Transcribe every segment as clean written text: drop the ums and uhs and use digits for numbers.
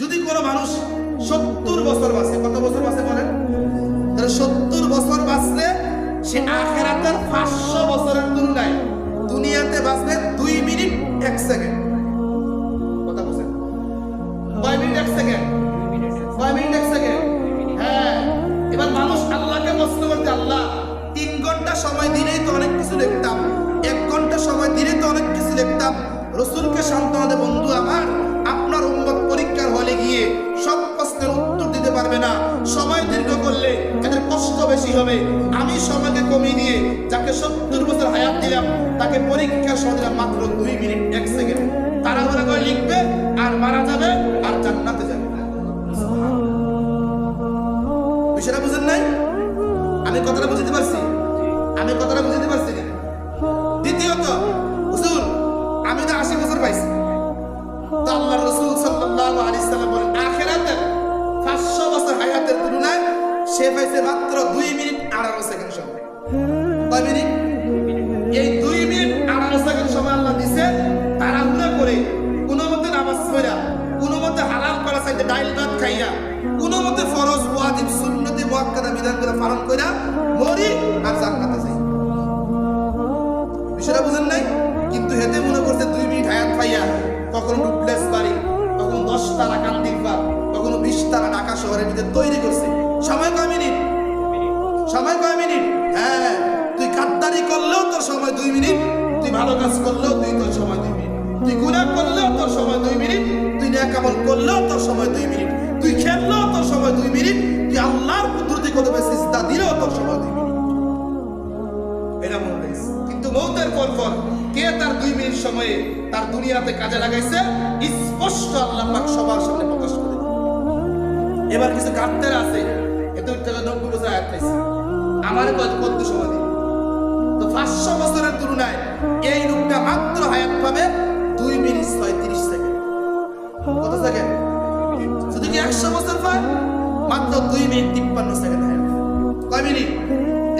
যদি কোনো মানুষ 70 বছর বাঁচে, কত বছর বাঁচে বলেন? তাহলে 70 বছর বাঁচলে সে আখিরাতের 500 বছরের তুলনায় দুনিয়াতে বাঁচবে 2 মিনিট 1 সেকেন্ড। কথা বুঝেন? কয় মিনিট 1 সেকেন্ড? কয় মিনিট 1 সেকেন্ড? হ্যাঁ। এবার মানুষ আল্লাহকে প্রশ্ন করতে, আল্লাহ 3 ঘন্টা সময় দিলেই তো অনেক কিছু লিখতাম, 1 ঘন্টা সময় দিলেই তো অনেক কিছু লিখতাম। রসুলকে সান্ত্বনা দেয়, বন্ধু আমার, আপনার উম্মত পরীক্ষার হলে গিয়ে সব প্রশ্নের উত্তর দিতে পারবে না, সময় দীর্ঘ করলে এদের কষ্ট বেশি হবে। আমি সময়কে কমিয়ে দিয়ে যাকে 70 বছর হায়াত দিলাম তাকে পরীক্ষার সময় দিলাম মাত্র 2 মিনিট 1 সেকেন্ড। তাড়াহুড়া করে লিখবে আর মারা যাবে আর জান্নাতে যাবে। বিষয়টা বুঝেন নাই? আমি কথাটা বুঝতে পারছি? আমি কথাটা বুঝতে পারছি না? দ্বিতীয়ত, হুজুর আমি তো 80 বছর পাইছি, তো আল্লাহর রাসূল সাল্লাল্লাহু আলাইহি সাল্লাম বলেন আখিরাতে 500 বছর হায়াতের তুলনায় সে পাইছে মাত্র 2 মিনিট 18 সেকেন্ড সময়। কয় মিনিট? এই 2 মিনিট 18 সেকেন্ড সময় আল্লাহ দিয়েছে। তাড়াহুড়া করে কোনো মতে নামাজ পড়া, কোনো মতে হালাল করা চাইতে ডাইল ভাত খাইয়া, কোনো মতে ফরজ ওয়াজিব সুন্নতে মুআক্কাদা বিধানগুলো পালন কইরা মরি আর জান্নাতে যাই। বিষয়টা বুঝেন নাই? কিন্তু হেতে মনে করছে 2 মিনিট হায়াত পাইয়া কখনো ডুপ্লেক্স বাড়ি, কখনো 10 তালা কান্দির পার, কখনো 20 তালা ঢাকা শহরের ভিতরে তৈরি করছে। সময় কয় মিনিট? সময় কয় মিনিট? হ্যাঁ, তুই গাদ্দারি করলেও তোর সময় 2 মিনিট, তুই ভালো কাজ করলেও তোর সময় 2 মিনিট, তুই গুনাহ করলেও তোর সময় 2 মিনিট, তুই নেক আমল করলেও তোর সময় 2 মিনিট, তুই খেললেও তোর সময় 2 মিনিট, তুই আল্লাহর কুদরতি কদমে সিজদা দিলেও তোর সময় 2 মিনিট। এটা মনে রাখিস। কিন্তু মওতের পর কে তার 2 মিনিট সময়ে তার দুনিয়াতে কাজে লাগাইছে স্পষ্ট আল্লাহ পাক সবার সামনে প্রকাশ করে। এবার কিছু কাটতে আছে, এত 90 বছর হায়াত পাইছে, আমার কত সময় দিন? তো 500 বছরের তুলনায় এই লোকটা মাত্র হায়াত পাবে 2 মিনিট 36 সেকেন্ড। কত সেকেন্ড? যদি কি 100 বছর পায় মাত্র 2 মিনিট 53 সেকেন্ড হায়াত। কয় মিনিট?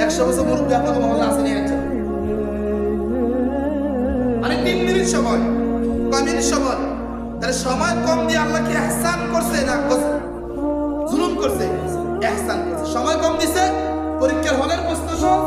100 বছর মুরব্বী আপনাদের মহল্লা আছে নিয়ে যাচ্ছে, মানে 3 মিনিট সময়। কয় মিনিট সময়? তাহলে সময় কম দিয়ে আল্লাহ কি ইহসান করছে না জুলুম করছে? ইহসান করছে। সময় কম দিছে, পরীক্ষার হলের প্রশ্ন সহজ,